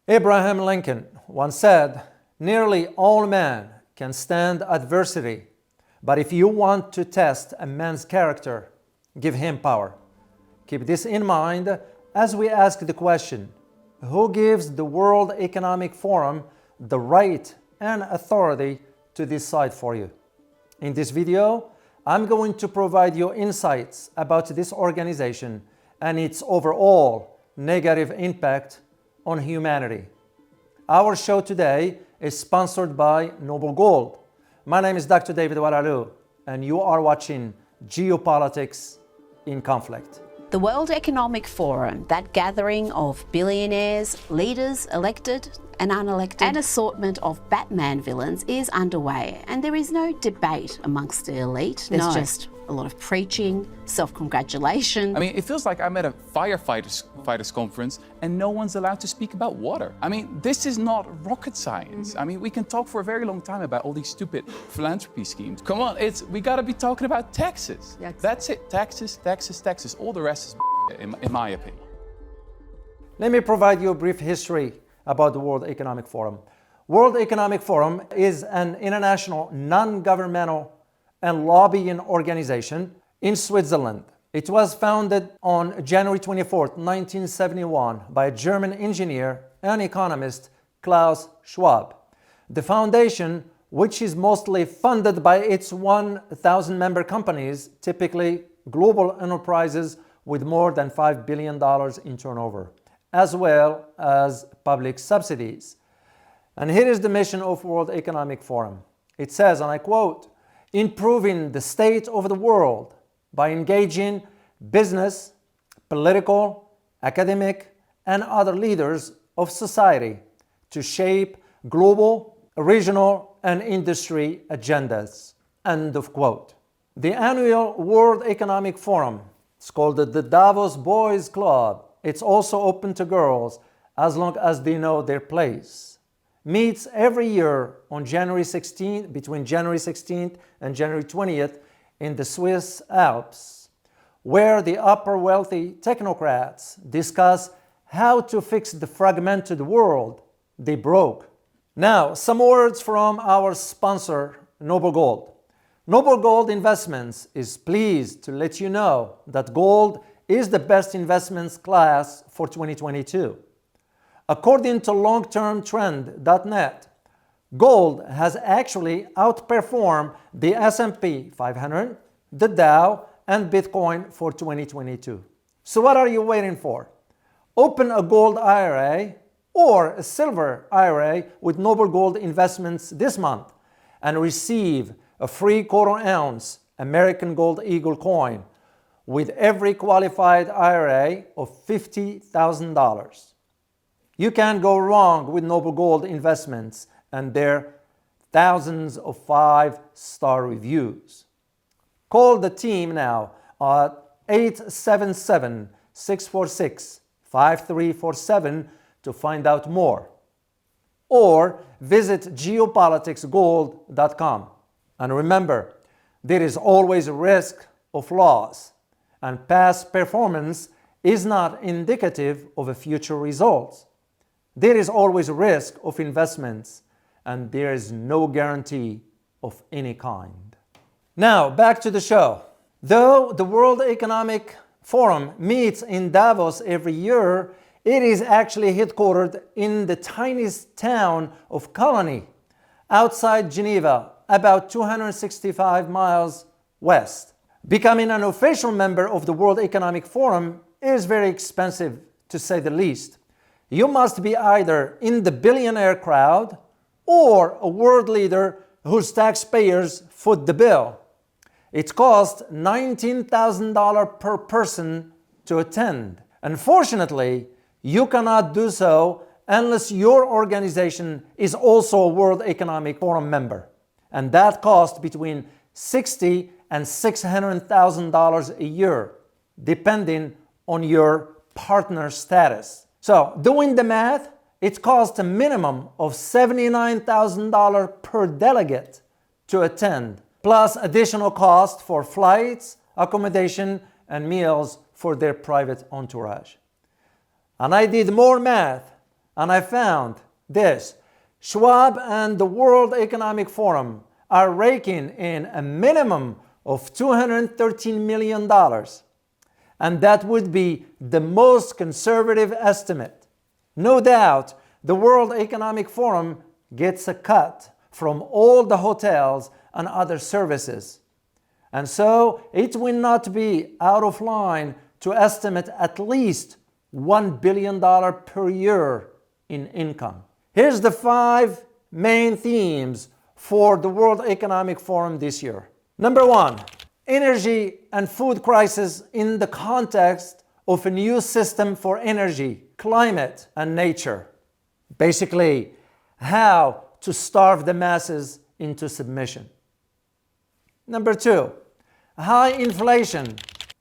Abraham Lincoln once said, "Nearly all men can stand adversity, but if you want to test a man's character, give him power." Keep this in mind as we ask the question, who gives the World Economic Forum the right and authority to decide for you? In this video, I'm going to provide you insights about this organization and its overall negative impact on humanity. Our show today is sponsored by Noble Gold. My name is Dr. David Waralu, and you are watching Geopolitics in Conflict. The World Economic Forum, that gathering of billionaires, leaders elected and unelected, an assortment of Batman villains is underway, and there is no debate amongst the elite. There's just a lot of preaching, self-congratulation. I mean, it feels like I'm at a firefighters conference and no one's allowed to speak about water. I mean, this is not rocket science. I mean, we can talk for a very long time about all these stupid philanthropy schemes. Come on, we gotta be talking about taxes. That's it, taxes, taxes, taxes. All the rest is in my opinion. Let me provide you a brief history about the World Economic Forum. World Economic Forum is an international non-governmental and lobbying organization in Switzerland. It was founded on January 24, 1971 by a German engineer and economist, Klaus Schwab. The foundation, which is mostly funded by its 1,000 member companies, typically global enterprises with more than $5 billion in turnover, as well as public subsidies. And here is the mission of World Economic Forum. It says, and I quote, "Improving the state of the world by engaging business, political, academic, and other leaders of society to shape global, regional, and industry agendas." End of quote. The annual World Economic Forum, it's called the Davos Boys Club. It's also open to girls as long as they know their place. Meets every year on January 16th, between January 16th and January 20th in the Swiss Alps, where the upper wealthy technocrats discuss how to fix the fragmented world they broke. Now, some words from our sponsor, Noble Gold. Noble Gold Investments is pleased to let you know that gold is the best investments class for 2022. According to longtermtrend.net, gold has actually outperformed the S&P 500, the Dow, and Bitcoin for 2022. So what are you waiting for? Open a gold IRA or a silver IRA with Noble Gold Investments this month and receive a free quarter-ounce American Gold Eagle coin with every qualified IRA of $50,000. You can't go wrong with Noble Gold Investments and their thousands of 5-star reviews. Call the team now at 877-646-5347 to find out more. Or visit geopoliticsgold.com. And remember, there is always a risk of loss, and past performance is not indicative of a future results. There is always a risk of investments, and there is no guarantee of any kind. Now, back to the show. Though the World Economic Forum meets in Davos every year, it is actually headquartered in the tiniest town of Colony, outside Geneva, about 265 miles west. Becoming an official member of the World Economic Forum is very expensive, to say the least. You must be either in the billionaire crowd or a world leader whose taxpayers foot the bill. It costs $19,000 per person to attend. Unfortunately, you cannot do so unless your organization is also a World Economic Forum member. And that costs between $60,000 and $600,000 a year, depending on your partner status. So, doing the math, it costs a minimum of $79,000 per delegate to attend, plus additional cost for flights, accommodation, and meals for their private entourage. And I did more math and I found this. Schwab and the World Economic Forum are raking in a minimum of $213 million. And that would be the most conservative estimate. No doubt, the World Economic Forum gets a cut from all the hotels and other services. And so it will not be out of line to estimate at least $1 billion per year in income. Here's the 5 main themes for the World Economic Forum this year. Number 1, energy and food crisis in the context of a new system for energy, climate, and nature. Basically, how to starve the masses into submission. Number 2, high inflation,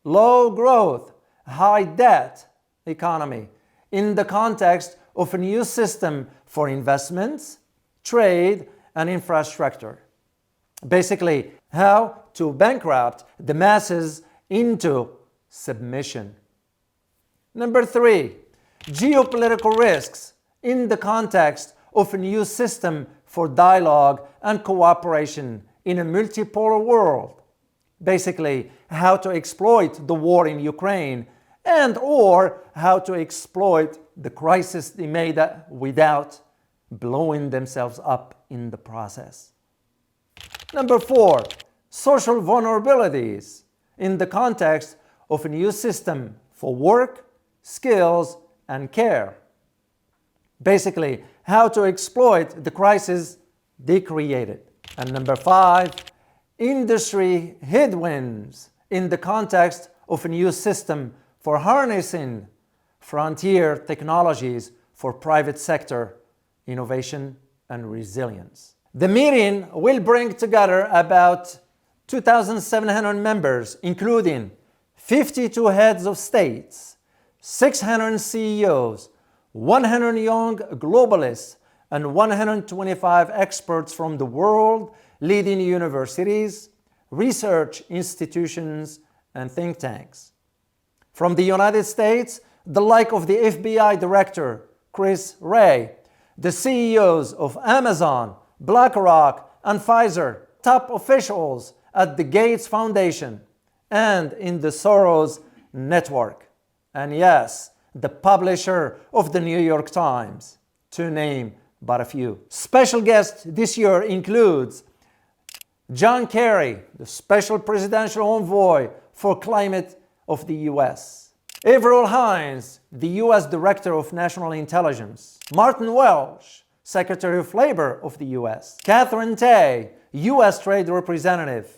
low growth, high debt economy in the context of a new system for investments, trade, and infrastructure. Basically, how to bankrupt the masses into submission. Number 3, geopolitical risks in the context of a new system for dialogue and cooperation in a multipolar world. Basically, how to exploit the war in Ukraine and or how to exploit the crisis they made without blowing themselves up in the process. Number 4, social vulnerabilities in the context of a new system for work, skills, and care. Basically, how to exploit the crisis they created. And number 5, industry headwinds in the context of a new system for harnessing frontier technologies for private sector innovation and resilience. The meeting will bring together about 2,700 members, including 52 heads of states, 600 CEOs, 100 young globalists, and 125 experts from the world, leading universities, research institutions, and think tanks. From the United States, the like of the FBI Director, Chris Wray, the CEOs of Amazon, BlackRock, and Pfizer, top officials at the Gates Foundation and in the Soros Network, and yes, the publisher of the New York Times, to name but a few. Special guest this year includes John Kerry, the Special Presidential Envoy for Climate of the U.S., Avril Haines, the U.S. Director of National Intelligence, Martin Welsh, Secretary of Labor of the U.S., Catherine Tai, U.S. Trade Representative,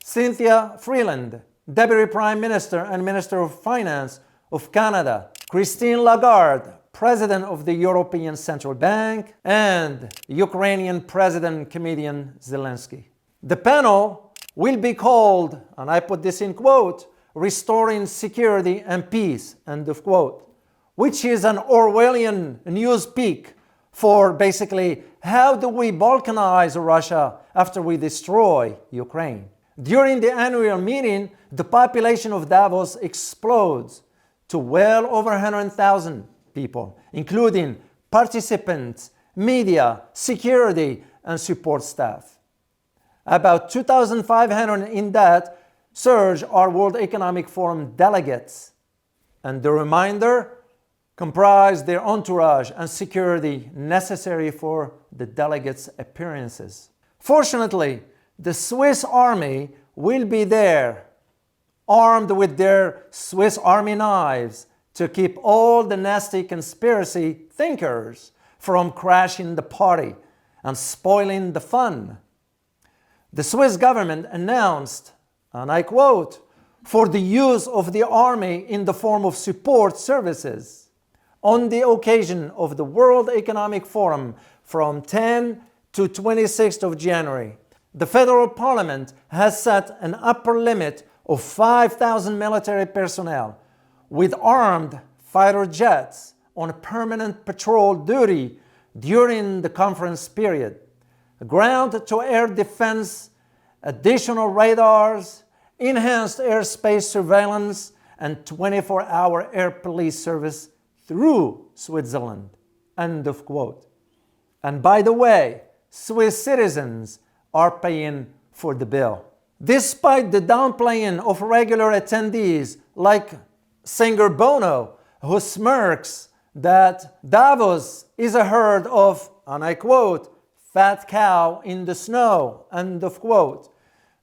Cynthia Freeland, Deputy Prime Minister and Minister of Finance of Canada, Christine Lagarde, President of the European Central Bank, and Ukrainian President comedian Zelensky. The panel will be called, and I put this in quote, Restoring Security and Peace, end of quote, which is an Orwellian newspeak for basically how do we balkanize Russia after we destroy Ukraine. During the annual meeting, the population of Davos explodes to well over 100,000 people, including participants, media, security, and support staff. About 2,500 in that surge are World Economic Forum delegates, and the remainder comprise their entourage and security necessary for the delegates' appearances. Fortunately, the Swiss Army will be there, armed with their Swiss Army knives, to keep all the nasty conspiracy thinkers from crashing the party and spoiling the fun. The Swiss government announced, and I quote, for the use of the army in the form of support services on the occasion of the World Economic Forum from 10 to 26th of January. The federal parliament has set an upper limit of 5,000 military personnel with armed fighter jets on permanent patrol duty during the conference period, ground-to-air defense, additional radars, enhanced airspace surveillance, and 24-hour air police service through Switzerland, End of quote. And by the way, Swiss citizens are paying for the bill. Despite the downplaying of regular attendees like singer Bono, who smirks that Davos is a herd of, and I quote, fat cow in the snow, end of quote.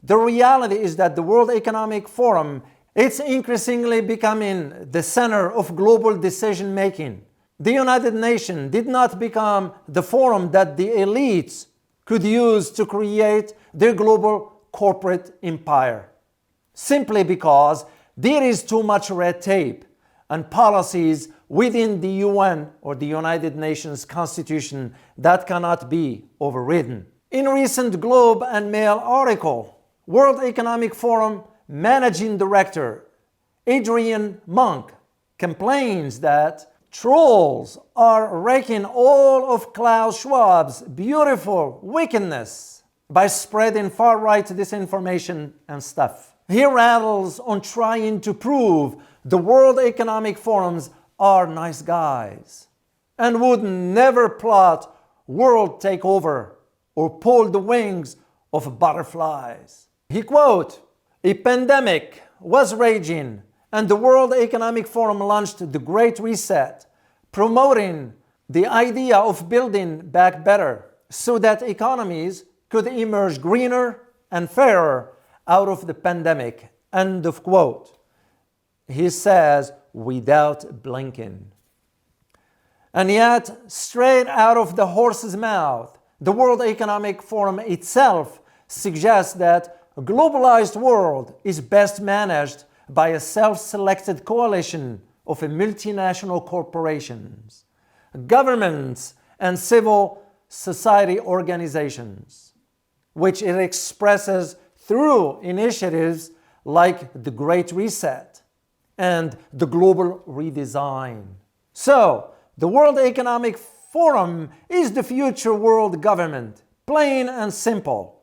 The reality is that the World Economic Forum, it's increasingly becoming the center of global decision making. The United Nations did not become the forum that the elites could use to create their global corporate empire, simply because there is too much red tape and policies within the UN or the United Nations Constitution that cannot be overridden. In a recent Globe and Mail article, World Economic Forum Managing Director Adrian Monk complains that trolls are raking all of Klaus Schwab's beautiful wickedness by spreading far-right disinformation and stuff. He rattles on trying to prove the World Economic Forums are nice guys and would never plot world takeover or pull the wings of butterflies. He quote, "A pandemic was raging and the World Economic Forum launched the Great Reset, promoting the idea of building back better so that economies could emerge greener and fairer out of the pandemic." End of quote. He says without blinking. And yet, straight out of the horse's mouth, the World Economic Forum itself suggests that a globalized world is best managed by a self-selected coalition of multinational corporations, governments, and civil society organizations, which it expresses through initiatives like the Great Reset and the Global Redesign. So, the World Economic Forum is the future world government, plain and simple.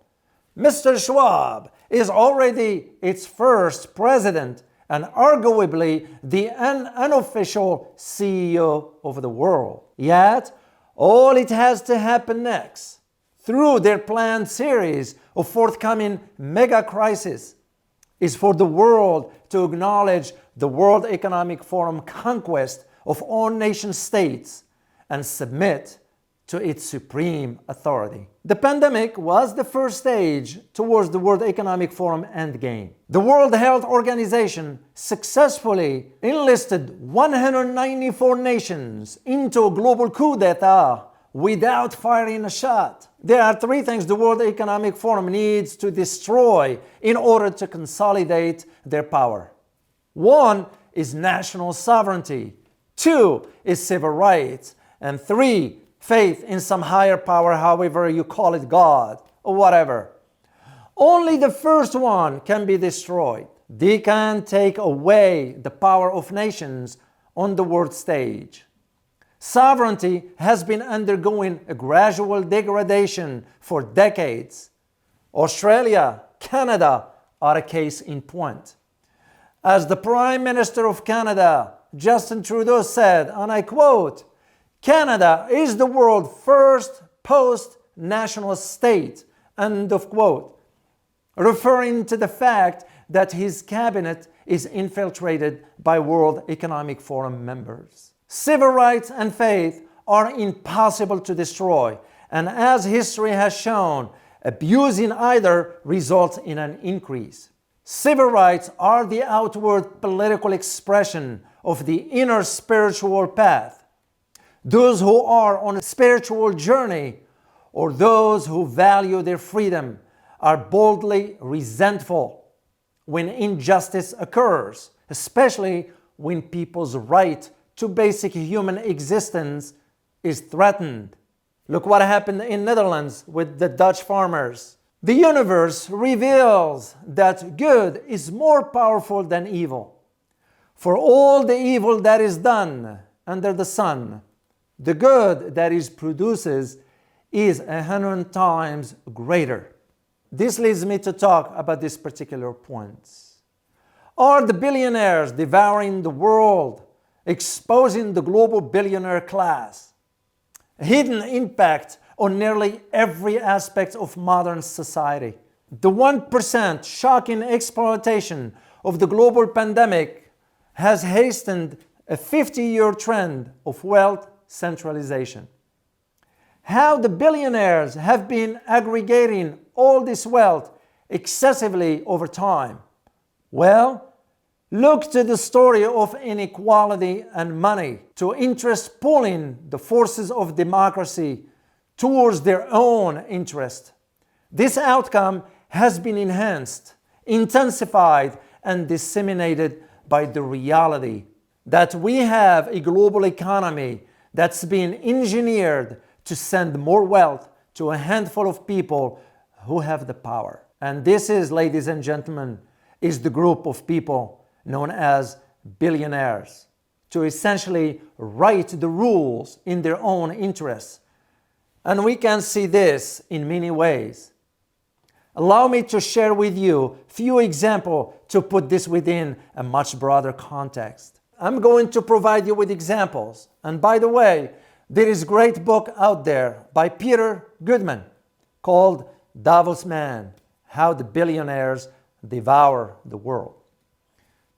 Mr. Schwab is already its first president and arguably the unofficial CEO of the world. Yet, all it has to happen next, through their planned series of forthcoming mega crises, is for the world to acknowledge the World Economic Forum conquest of all nation states and submit to its supreme authority. The pandemic was the first stage towards the World Economic Forum endgame. The World Health Organization successfully enlisted 194 nations into a global coup d'etat without firing a shot. There are three things the World Economic Forum needs to destroy in order to consolidate their power. One is national sovereignty. Two is civil rights. And three, faith in some higher power, however you call it, God or whatever. Only the first one can be destroyed. They can take away the power of nations on the world stage. Sovereignty has been undergoing a gradual degradation for decades. Australia, Canada are a case in point. As the Prime Minister of Canada, Justin Trudeau, said, and I quote, "Canada is the world's first post-national state," end of quote, referring to the fact that his cabinet is infiltrated by World Economic Forum members. Civil rights and faith are impossible to destroy, and as history has shown, abusing either results in an increase. Civil rights are the outward political expression of the inner spiritual path. Those who are on a spiritual journey or those who value their freedom are boldly resentful when injustice occurs, especially when people's right to basic human existence is threatened. Look what happened in Netherlands with the Dutch farmers. The universe reveals that good is more powerful than evil. For all the evil that is done under the sun, the good that it produces is 100 times greater. This leads me to talk about this particular point. Are the billionaires devouring the world, exposing the global billionaire class? hidden impact on nearly every aspect of modern society. The 1% shocking exploitation of the global pandemic has hastened a 50-year trend of wealth centralization. How the billionaires have been aggregating all this wealth excessively over time? Well, look to the story of inequality and money, to interest pulling the forces of democracy towards their own interest. This outcome has been enhanced, intensified, and disseminated by the reality that we have a global economy that's been engineered to send more wealth to a handful of people who have the power. And this is, ladies and gentlemen, is the group of people known as billionaires, to essentially write the rules in their own interests. And we can see this in many ways. Allow me to share with you a few examples to put this within a much broader context. I'm going to provide you with examples. And by the way, there is a great book out there by Peter Goodman called Davos Man: How the Billionaires Devour the World.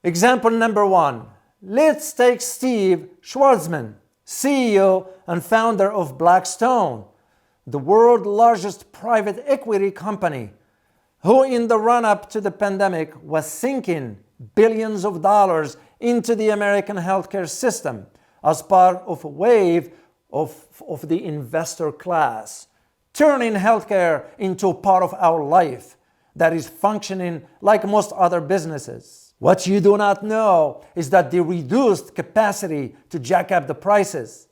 Example number one. Let's take Steve Schwarzman, CEO and founder of Blackstone, the world's largest private equity company, who in the run-up to the pandemic was sinking billions of dollars into the American healthcare system as part of a wave of the investor class, turning healthcare into a part of our life that is functioning like most other businesses. What you do not know is that the reduced capacity to jack up the prices,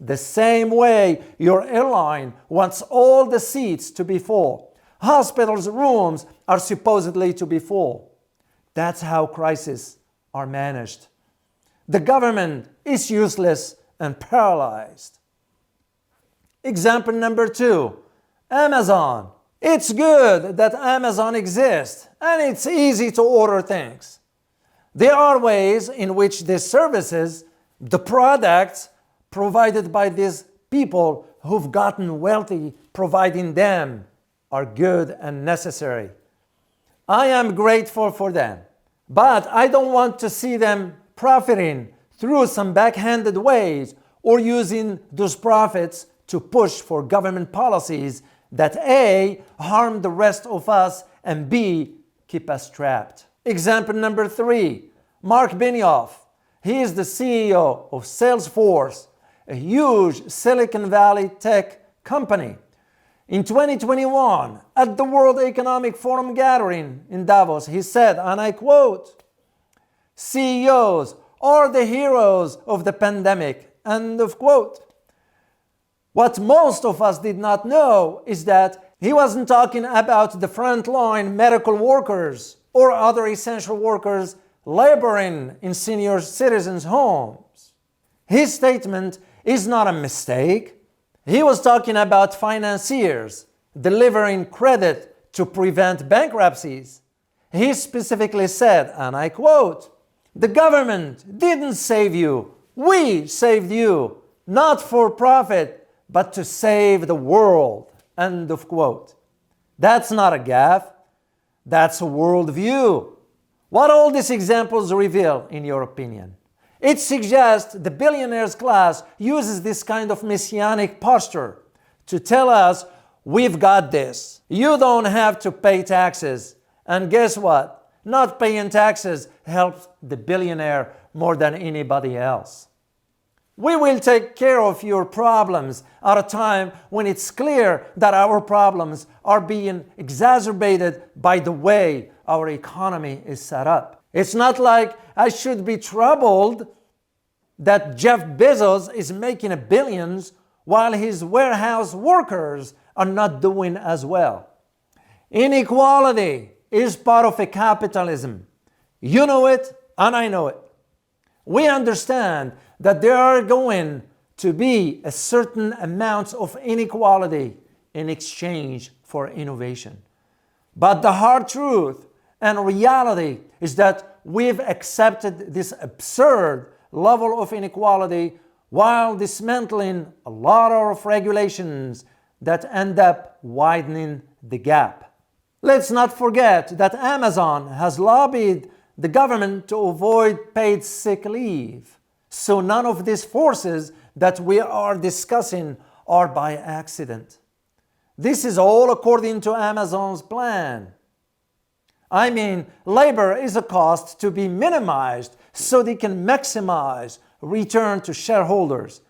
the same way your airline wants all the seats to be full, hospitals' rooms are supposedly to be full. That's how crises are managed. The government is useless and paralyzed. Example number two, Amazon. It's good that Amazon exists and it's easy to order things. There are ways in which the services, the products provided by these people who've gotten wealthy, providing them, are good and necessary. I am grateful for them, but I don't want to see them profiting through some backhanded ways or using those profits to push for government policies that A, harm the rest of us, and B, keep us trapped. Example number three, Mark Benioff. He is the CEO of Salesforce, a huge Silicon Valley tech company. In 2021, at the World Economic Forum gathering in Davos, he said, and I quote, "CEOs are the heroes of the pandemic," end of quote. What most of us did not know is that he wasn't talking about the frontline medical workers or other essential workers laboring in senior citizens' homes. His statement is not a mistake. He was talking about financiers delivering credit to prevent bankruptcies. He specifically said, and I quote, "The government didn't save you. We saved you, not for profit, but to save the world," end of quote. That's not a gaffe. That's a worldview. What all these examples reveal, in your opinion? It suggests the billionaires class uses this kind of messianic posture to tell us, we've got this. You don't have to pay taxes. And guess what? Not paying taxes helps the billionaire more than anybody else. We will take care of your problems at a time when it's clear that our problems are being exacerbated by the way our economy is set up. It's not like I should be troubled that Jeff Bezos is making billions while his warehouse workers are not doing as well. Inequality is part of a capitalism. You know it, and I know it. We understand that there are going to be a certain amount of inequality in exchange for innovation. But the hard truth and reality is that we've accepted this absurd level of inequality while dismantling a lot of regulations that end up widening the gap. Let's not forget that Amazon has lobbied the government to avoid paid sick leave. So none of these forces that we are discussing are by accident. This is all according to Amazon's plan. I mean, labor is a cost to be minimized so they can maximize return to shareholders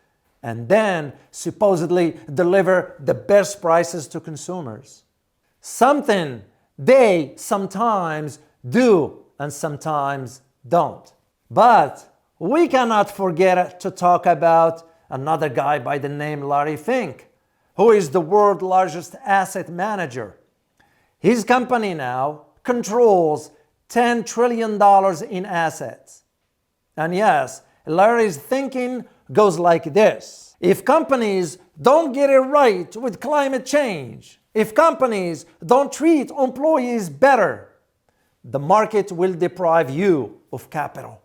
and then supposedly deliver the best prices to consumers. Something they sometimes do and sometimes don't. But we cannot forget to talk about another guy by the name Larry Fink, who is the world's largest asset manager. His company now controls $10 trillion in assets. And yes, Larry's thinking goes like this. If companies don't get it right with climate change, if companies don't treat employees better, the market will deprive you of capital.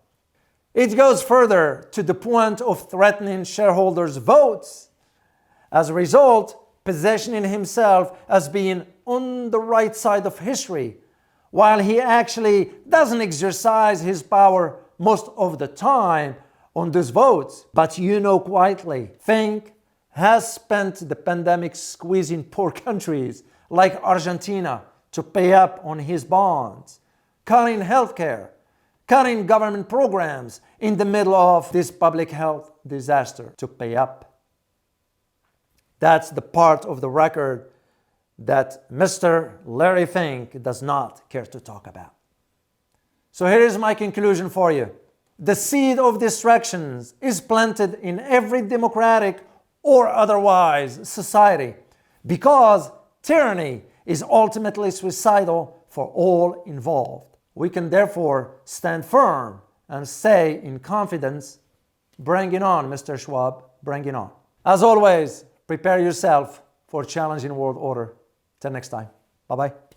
It goes further to the point of threatening shareholders' votes. As a result, positioning himself as being on the right side of history, while he actually doesn't exercise his power most of the time on those votes. But you know quietly, Fink has spent the pandemic squeezing poor countries like Argentina to pay up on his bonds, cutting healthcare, cutting government programs in the middle of this public health disaster to pay up. That's the part of the record that Mr. Larry Fink does not care to talk about. So here is my conclusion for you. The seed of distractions is planted in every democratic or otherwise society because tyranny is ultimately suicidal for all involved. We can therefore stand firm and say in confidence, bring it on, Mr. Schwab, bring it on. As always, prepare yourself for challenging world order. Till next time. Bye-bye.